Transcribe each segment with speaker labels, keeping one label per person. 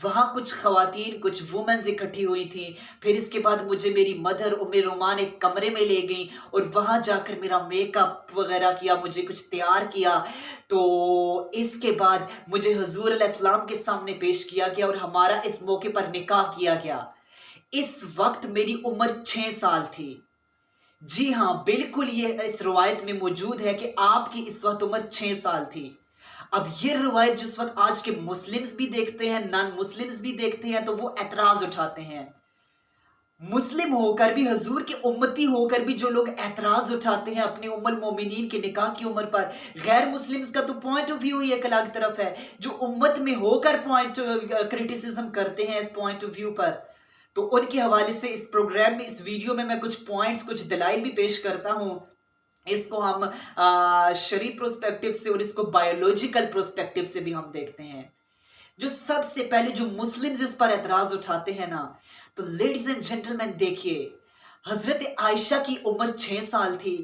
Speaker 1: وہاں کچھ خواتین کچھ وومنز اکٹھی ہوئی تھیں. پھر اس کے بعد مجھے میری مدر ام رومان ایک کمرے میں لے گئیں اور وہاں جا کر میرا میک اپ وغیرہ کیا, مجھے کچھ تیار کیا. تو اس کے بعد مجھے حضور علیہ السلام کے سامنے پیش کیا گیا اور ہمارا اس موقع پر نکاح کیا گیا. اس وقت میری عمر 6 سال تھی. جی ہاں, بالکل یہ اس روایت میں موجود ہے کہ آپ کی اس وقت عمر 6 سال تھی. اب یہ روایت جس وقت آج کے مسلمز بھی دیکھتے ہیں, نان مسلمز بھی دیکھتے ہیں, تو وہ اعتراض اٹھاتے ہیں. مسلم ہو کر بھی, حضور کے امتی ہو کر بھی جو لوگ اعتراض اٹھاتے ہیں اپنے ام المومنین کے نکاح کی عمر پر, غیر مسلمز کا تو پوائنٹ آف ویو ایک الگ طرف ہے, جو امت میں ہو کر پوائنٹ کرٹیسزم کرتے ہیں اس پوائنٹ آف ویو پر. تو ان کے حوالے سے اس پروگرام میں, اس ویڈیو میں کچھ پوائنٹس, کچھ دلائل بھی پیش کرتا ہوں. اس کو ہم شرعی پروسپیکٹیو سے اور اس کو بایولوجیکل پروسپیکٹیو سے بھی ہم دیکھتے ہیں. جو سب سے پہلے جو مسلمز اس پر اعتراض اٹھاتے ہیں نا, تو لیڈیز اینڈ جنٹلمین دیکھیے, حضرت عائشہ کی عمر 6 سال تھی.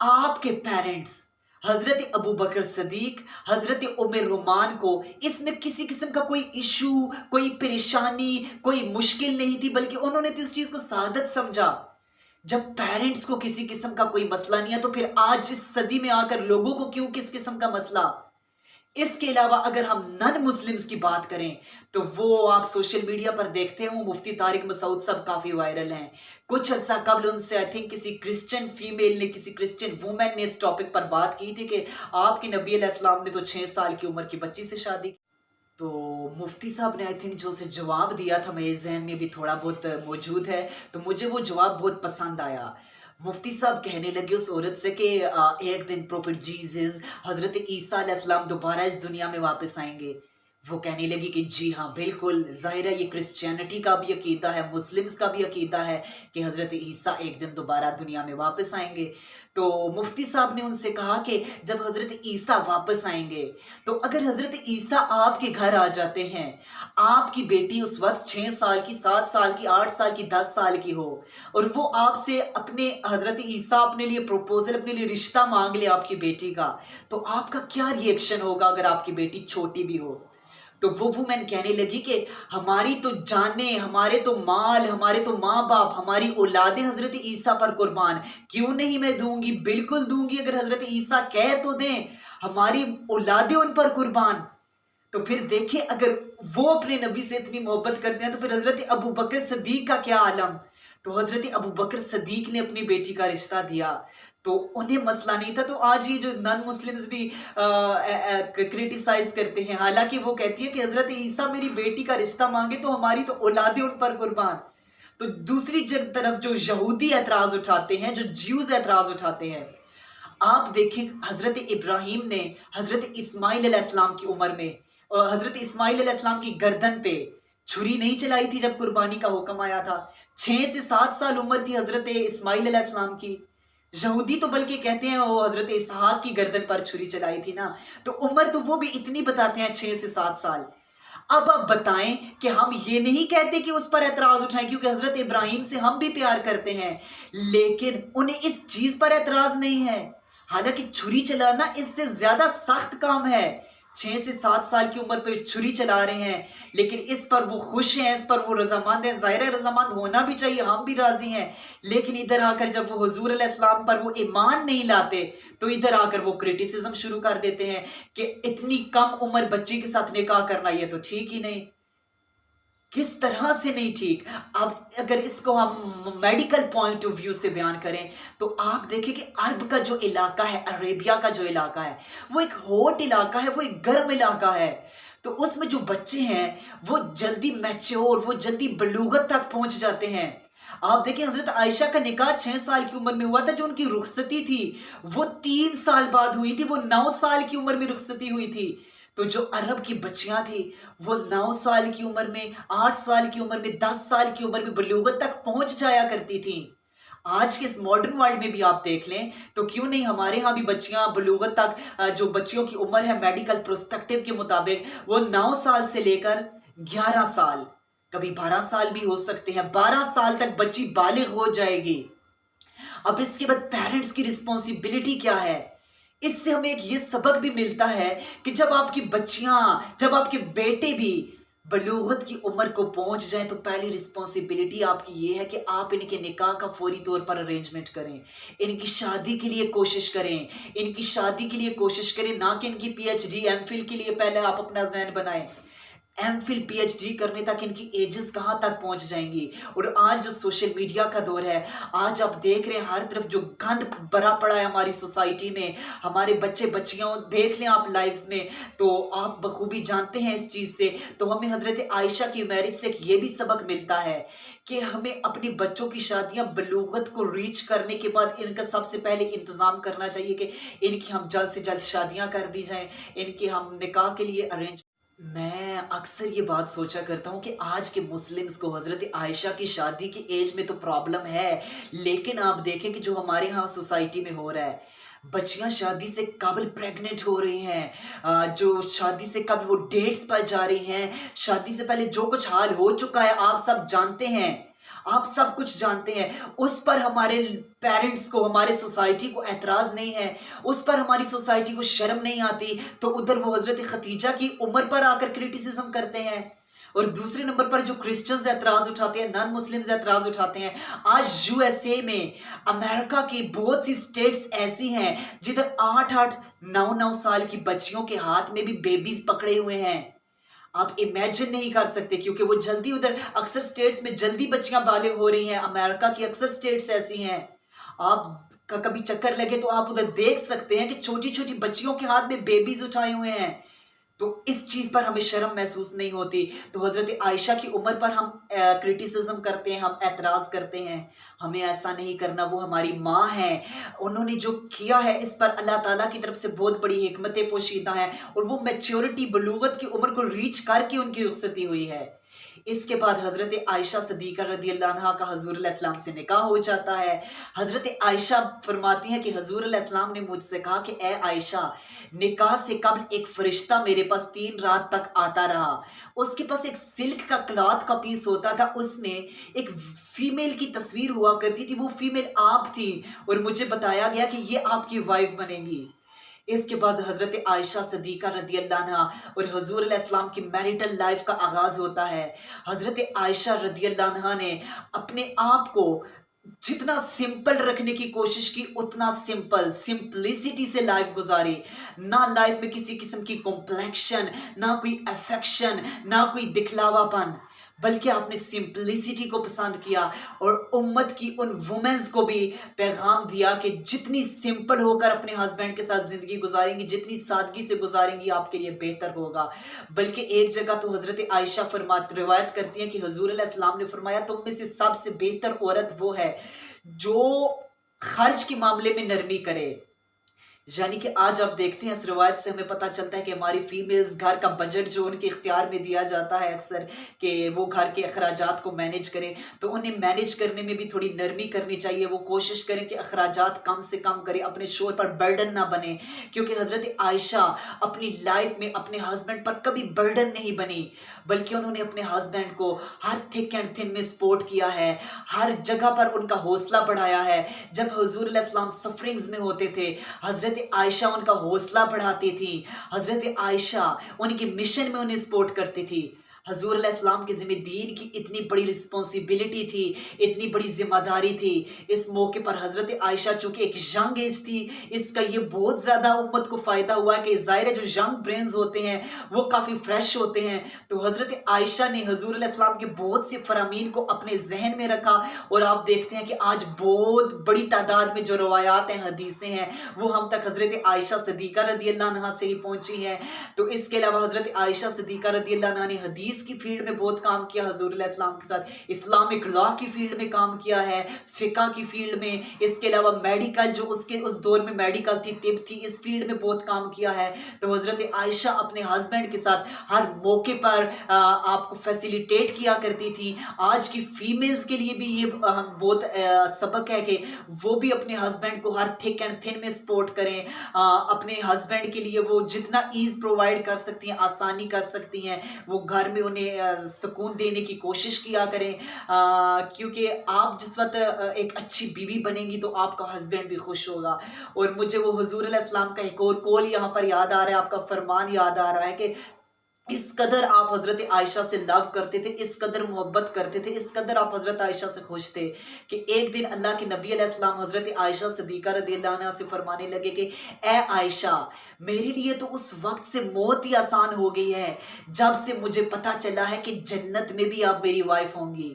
Speaker 1: آپ کے پیرنٹس حضرت ابو بکر صدیق, حضرت ام رومان کو اس میں کسی قسم کا کوئی ایشو, کوئی پریشانی, کوئی مشکل نہیں تھی, بلکہ انہوں نے تو اس چیز کو سعادت سمجھا. جب پیرنٹس کو کسی قسم کا کوئی مسئلہ نہیں ہے, تو پھر آج اس صدی میں آ کر لوگوں کو کیوں کس قسم کا مسئلہ. اس کے علاوہ اگر ہم نن مسلمز کی بات کریں تو وہ آپ سوشل میڈیا پر دیکھتے ہوں, مفتی طارق مسعود صاحب کافی وائرل ہیں. کچھ عرصہ قبل ان سے آئی تھنک کسی کرسچن فیمیل نے, کسی کرسچن وومن نے اس ٹاپک پر بات کی تھی کہ آپ کے نبی علیہ السلام نے تو 6 سال کی عمر کی بچی سے شادی کی. تو مفتی صاحب نے آئی تھنک جو اسے جواب دیا تھا, میرے ذہن میں بھی تھوڑا بہت موجود ہے, تو مجھے وہ جواب بہت پسند آیا. مفتی صاحب کہنے لگے اس عورت سے کہ ایک دن پروفٹ جیزس, حضرت عیسیٰ علیہ السلام دوبارہ اس دنیا میں واپس آئیں گے. وہ کہنے لگی کہ جی ہاں بالکل, ظاہر ہے یہ کرسچینٹی کا بھی عقیدہ ہے, مسلمز کا بھی عقیدہ ہے کہ حضرت عیسیٰ ایک دن دوبارہ دنیا میں واپس آئیں گے. تو مفتی صاحب نے ان سے کہا کہ جب حضرت عیسیٰ واپس آئیں گے, تو اگر حضرت عیسیٰ آپ کے گھر آ جاتے ہیں, آپ کی بیٹی اس وقت 6 سال کی, 7 سال کی, 8 سال کی, 10 سال کی ہو, اور وہ آپ سے اپنے حضرت عیسیٰ اپنے لیے پروپوزل, اپنے لیے رشتہ مانگ لے آپ کی بیٹی کا, تو آپ کا کیا ری ایکشن ہوگا اگر آپ کی بیٹی چھوٹی بھی ہو. تو وہ وومن کہنے لگی کہ ہماری تو جانیں, ہمارے تو مال, ہمارے تو ماں باپ, ہماری اولادیں حضرت عیسیٰ پر قربان, کیوں نہیں میں دوں گی, بالکل دوں گی, اگر حضرت عیسیٰ کہہ تو دیں, ہماری اولادیں ان پر قربان. تو پھر دیکھیں اگر وہ اپنے نبی سے اتنی محبت کرتے ہیں, تو پھر حضرت ابو بکر صدیق کا کیا عالم. تو حضرت ابو بکر صدیق نے اپنی بیٹی کا رشتہ دیا, تو انہیں مسئلہ نہیں تھا. تو آج یہ جو نان مسلمز بھی کرٹیسائز کرتے ہیں, حالانکہ وہ کہتی ہے کہ حضرت عیسیٰ میری بیٹی کا رشتہ مانگے تو ہماری تو اولادیں ان پر قربان. تو دوسری طرف جو یہودی اعتراض اٹھاتے ہیں, جو جیوز اعتراض اٹھاتے ہیں, آپ دیکھیں حضرت ابراہیم نے حضرت اسماعیل علیہ السلام کی عمر میں, حضرت اسماعیل علیہ السلام کی گردن پہ چھری نہیں چلائی تھی جب قربانی کا حکم آیا تھا. 6 سے 7 سال عمر تھی حضرت اسماعیل علیہ السلام کی. یہودی تو بلکہ کہتے ہیں وہ حضرت اسحاق کی گردن پر چھری چلائی تھی نا, تو عمر تو وہ بھی اتنی بتاتے ہیں 6 سے 7 سال. اب آپ بتائیں کہ ہم یہ نہیں کہتے کہ اس پر اعتراض اٹھائیں, کیونکہ حضرت ابراہیم سے ہم بھی پیار کرتے ہیں, لیکن انہیں اس چیز پر اعتراض نہیں ہے. حالانکہ چھری چلانا اس سے زیادہ سخت کام ہے. 6 سے 7 سال کی عمر پہ چھری چلا رہے ہیں, لیکن اس پر وہ خوش ہیں, اس پر وہ رضامند ہیں. ظاہر ہے رضامند ہونا بھی چاہیے, ہم بھی راضی ہیں, لیکن ادھر آ کر جب وہ حضور علیہ السلام پر وہ ایمان نہیں لاتے, تو ادھر آ کر وہ کرٹیسزم شروع کر دیتے ہیں کہ اتنی کم عمر بچی کے ساتھ نکاح کرنا یہ تو ٹھیک ہی نہیں. کس طرح سے نہیں ٹھیک. اب اگر اس کو ہم میڈیکل پوائنٹ آف ویو سے بیان کریں, تو آپ دیکھیں کہ عرب کا جو علاقہ ہے, عربیہ کا جو علاقہ ہے, وہ ایک ہاٹ علاقہ ہے, وہ ایک گرم علاقہ ہے. تو اس میں جو بچے ہیں وہ جلدی میچور, وہ جلدی بلوغت تک پہنچ جاتے ہیں. آپ دیکھیں حضرت عائشہ کا نکاح 6 سال کی عمر میں ہوا تھا, جو ان کی رخصتی تھی وہ 3 سال بعد ہوئی تھی, وہ 9 سال کی عمر میں رخصتی ہوئی تھی. تو جو عرب کی بچیاں تھیں وہ 9 سال کی عمر میں, 8 سال کی عمر میں, 10 سال کی عمر میں بلوغت تک پہنچ جایا کرتی تھیں. آج کے اس ماڈرن ورلڈ میں بھی آپ دیکھ لیں تو کیوں نہیں ہمارے ہاں بھی بچیاں بلوغت تک, جو بچیوں کی عمر ہے میڈیکل پروسپیکٹیو کے مطابق وہ 9 سال سے لے کر 11 سال, کبھی 12 سال بھی ہو سکتے ہیں, 12 سال تک بچی بالغ ہو جائے گی. اب اس کے بعد پیرنٹس کی رسپانسبلٹی کیا ہے. اس سے ہمیں ایک یہ سبق بھی ملتا ہے کہ جب آپ کی بچیاں, جب آپ کے بیٹے بھی بلوغت کی عمر کو پہنچ جائیں تو پہلی رسپانسبلٹی آپ کی یہ ہے کہ آپ ان کے نکاح کا فوری طور پر ارینجمنٹ کریں، ان کی شادی کے لیے کوشش کریں، ان کی شادی کے لیے کوشش کریں، نہ کہ ان کی P H D M Phil کے لیے پہلے آپ اپنا ذہن بنائیں۔ M Phil P H D کرنے تک ان کی ایجز کہاں تک پہنچ جائیں گی۔ اور آج جو سوشل میڈیا کا دور ہے، آج آپ دیکھ رہے ہیں ہر طرف جو گند بھرا پڑا ہے ہماری سوسائٹی میں، ہمارے بچے بچیاں دیکھ لیں آپ لائفز میں تو آپ بخوبی جانتے ہیں اس چیز سے۔ تو ہمیں حضرت عائشہ کی میرج سے یہ بھی سبق ملتا ہے کہ ہمیں اپنی بچوں کی شادیاں بلوغت کو ریچ کرنے کے بعد ان کا سب سے پہلے انتظام کرنا چاہیے کہ ان کی ہم جلد سے جلد شادیاں کر دی جائیں، ان کے ہم نکاح کے لیے ارینج۔ میں اکثر یہ بات سوچا کرتا ہوں کہ آج کے مسلمز کو حضرت عائشہ کی شادی کی ایج میں تو پرابلم ہے، لیکن آپ دیکھیں کہ جو ہمارے ہاں سوسائٹی میں ہو رہا ہے، بچیاں شادی سے قبل پریگننٹ ہو رہی ہیں، جو شادی سے قبل وہ ڈیٹس پر جا رہی ہیں، شادی سے پہلے جو کچھ حال ہو چکا ہے آپ سب جانتے ہیں، آپ سب کچھ جانتے ہیں۔ اس پر ہمارے پیرنٹس کو، ہمارے سوسائٹی کو اعتراض نہیں ہے، اس پر ہماری سوسائٹی کو شرم نہیں آتی، تو ادھر وہ حضرت خدیجہ کی عمر پر آ کر کرٹیسزم کرتے ہیں۔ اور دوسرے نمبر پر جو کرسچنز اعتراض اٹھاتے ہیں، نان مسلمز اعتراض اٹھاتے ہیں۔ آج یو ایس اے میں، امریکہ کی بہت سی سٹیٹس ایسی ہیں جدھر 8-8 9 9 سال کی بچیوں کے ہاتھ میں بھی بیبیز پکڑے ہوئے ہیں۔ آپ امیجن نہیں کر سکتے، کیونکہ وہ جلدی ادھر اکثر سٹیٹس میں جلدی بچیاں بالغ ہو رہی ہیں، امریکہ کی اکثر سٹیٹس ایسی ہیں۔ آپ کا کبھی چکر لگے تو آپ ادھر دیکھ سکتے ہیں کہ چھوٹی چھوٹی بچیوں کے ہاتھ میں بیبیز اٹھائے ہوئے ہیں، تو اس چیز پر ہمیں شرم محسوس نہیں ہوتی۔ تو حضرت عائشہ کی عمر پر ہم کرٹیسزم کرتے ہیں، ہم اعتراض کرتے ہیں، ہمیں ایسا نہیں کرنا، وہ ہماری ماں ہیں، انہوں نے جو کیا ہے اس پر اللہ تعالیٰ کی طرف سے بہت بڑی حکمتیں پوشیدہ ہیں، اور وہ میچیورٹی بلوغت کی عمر کو ریچ کر کے ان کی رخصتی ہوئی ہے۔ اس کے بعد حضرت عائشہ صدیقہ رضی اللہ عنہا کا حضور علیہ السلام سے نکاح ہو جاتا ہے۔ حضرت عائشہ فرماتی ہیں کہ حضور علیہ السلام نے مجھ سے کہا کہ اے عائشہ، نکاح سے قبل ایک فرشتہ میرے پاس 3 رات تک آتا رہا، اس کے پاس ایک سلک کا کلاتھ کا پیس ہوتا تھا، اس میں ایک فیمیل کی تصویر ہوا کرتی تھی، وہ فیمیل آپ تھی، اور مجھے بتایا گیا کہ یہ آپ کی وائف بنے گی۔ اس کے بعد حضرت عائشہ صدیقہ رضی اللہ عنہا اور حضور علیہ السلام کی میریٹل لائف کا آغاز ہوتا ہے۔ حضرت عائشہ رضی اللہ عنہا نے اپنے آپ کو جتنا سمپل رکھنے کی کوشش کی، اتنا سمپلیسٹی سے لائف گزاری، نہ لائف میں کسی قسم کی کمپلیکشن، نہ کوئی افیکشن، نہ کوئی دکھلاوا پن، بلکہ آپ نے سمپلیسٹی کو پسند کیا، اور امت کی ان وومنز کو بھی پیغام دیا کہ جتنی سمپل ہو کر اپنے ہسبینڈ کے ساتھ زندگی گزاریں گی، جتنی سادگی سے گزاریں گی، آپ کے لیے بہتر ہوگا۔ بلکہ ایک جگہ تو حضرت عائشہ روایت کرتی ہیں کہ حضور علیہ السلام نے فرمایا تم میں سے سب سے بہتر عورت وہ ہے جو خرچ کے معاملے میں نرمی کرے۔ یعنی کہ آج آپ دیکھتے ہیں اس روایت سے ہمیں پتہ چلتا ہے کہ ہماری فیمیلز گھر کا بجٹ جو ان کے اختیار میں دیا جاتا ہے اکثر کہ وہ گھر کے اخراجات کو مینیج کریں، تو انہیں مینیج کرنے میں بھی تھوڑی نرمی کرنی چاہیے، وہ کوشش کریں کہ اخراجات کم سے کم کریں، اپنے شوہر پر برڈن نہ بنیں، کیونکہ حضرت عائشہ اپنی لائف میں اپنے ہسبینڈ پر کبھی برڈن نہیں بنی، بلکہ انہوں نے اپنے ہسبینڈ کو ہر تھک اینڈ تھن میں سپورٹ کیا ہے، ہر جگہ پر ان کا حوصلہ بڑھایا ہے۔ جب حضور علیہ السلام سفرنگز میں ہوتے تھے، حضرت عائشہ ان کا حوصلہ بڑھاتی تھی، حضرت عائشہ ان کے مشن میں انہیں سپورٹ کرتی تھی۔ حضور علیہ السلام کے ذمہ دین کی اتنی بڑی رسپانسبلٹی تھی، اتنی بڑی ذمہ داری تھی، اس موقع پر حضرت عائشہ چونکہ ایک ینگ ایج تھی، اس کا یہ بہت زیادہ امت کو فائدہ ہوا کہ ظاہر ہے جو ینگ برینز ہوتے ہیں وہ کافی فریش ہوتے ہیں، تو حضرت عائشہ نے حضور علیہ السلام کے بہت سے فرامین کو اپنے ذہن میں رکھا، اور آپ دیکھتے ہیں کہ آج بہت بڑی تعداد میں جو روایات ہیں، حدیثیں ہیں، وہ ہم تک حضرت عائشہ صدیقہ رضی اللہ عنہا سے ہی پہنچی ہیں۔ تو اس کے علاوہ حضرت عائشہ صدیقہ رضی اللہ عنہا نے حدیث کی فیلڈ میں بہت کام کیا حضور علیہ السلام کے ساتھ، اسلامک لا کی فیلڈ میں کام کیا ہے، فقہ کی فیلڈ میں، اس کے علاوہ میڈیکل جو اس دور میں میڈیکل تھی، طب تھی، اس فیلڈ میں بہت کام کیا ہے۔ تو حضرت عائشہ اپنے ہسبینڈ کے ساتھ ہر موقع پر آپ کو فیسیلیٹیٹ کیا کرتی تھی۔ آج کی فیمیلز کے لیے بھی یہ بہت سبق ہے کہ وہ بھی اپنے ہسبینڈ کو ہر تھک اینڈ تھن میں سپورٹ کریں، اپنے ہسبینڈ کے لیے وہ جتنا ایز پرووائڈ کر سکتی ہیں، آسانی کر سکتی ہیں، وہ گھر میں انہیں سکون دینے کی کوشش کیا کریں، کیونکہ آپ جس وقت ایک اچھی بیوی بنیں گی تو آپ کا ہسبینڈ بھی خوش ہوگا۔ اور مجھے وہ حضور علیہ السلام کا ایک اور قول یہاں پر یاد آ رہا ہے، آپ کا فرمان یاد آ رہا ہے کہ اس قدر آپ حضرت عائشہ سے لو کرتے تھے، اس قدر محبت کرتے تھے، اس قدر آپ حضرت عائشہ سے خوش تھے کہ ایک دن اللہ کے نبی علیہ السلام حضرت عائشہ صدیقہ رضی اللہ عنہا سے فرمانے لگے کہ اے عائشہ، میرے لیے تو اس وقت سے موت ہی آسان ہو گئی ہے جب سے مجھے پتہ چلا ہے کہ جنت میں بھی آپ میری وائف ہوں گی۔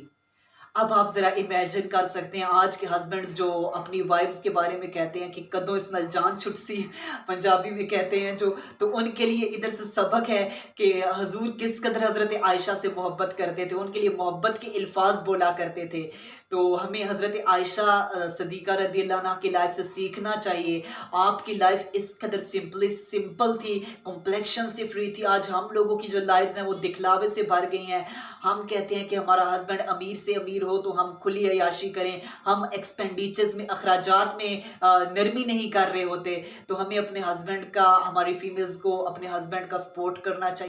Speaker 1: اب آپ ذرا امیجن کر سکتے ہیں آج کے ہسبینڈز جو اپنی وائفز کے بارے میں کہتے ہیں کہ کدوں اس نل جان چھٹ سی، پنجابی میں کہتے ہیں جو، تو ان کے لیے ادھر سے سبق ہے کہ حضور کس قدر حضرت عائشہ سے محبت کرتے تھے، ان کے لیے محبت کے الفاظ بولا کرتے تھے۔ تو ہمیں حضرت عائشہ صدیقہ رضی اللہ عنہ کی لائف سے سیکھنا چاہیے۔ آپ کی لائف اس قدر سمپل تھی، کمپلیکشن سے فری تھی۔ آج ہم لوگوں کی جو لائفز ہیں وہ دکھلاوے سے بھر گئی ہیں۔ ہم کہتے ہیں کہ ہمارا ہسبینڈ امیر سے امیر ہو تو ہم کھلی عیاشی کریں، ہم ایکسپینڈیچرز میں، اخراجات میں نرمی نہیں کر رہے ہوتے۔ تو ہمیں اپنے ہسبینڈ کا، ہماری فیمیلز کو اپنے ہسبینڈ کا سپورٹ کرنا چاہیے۔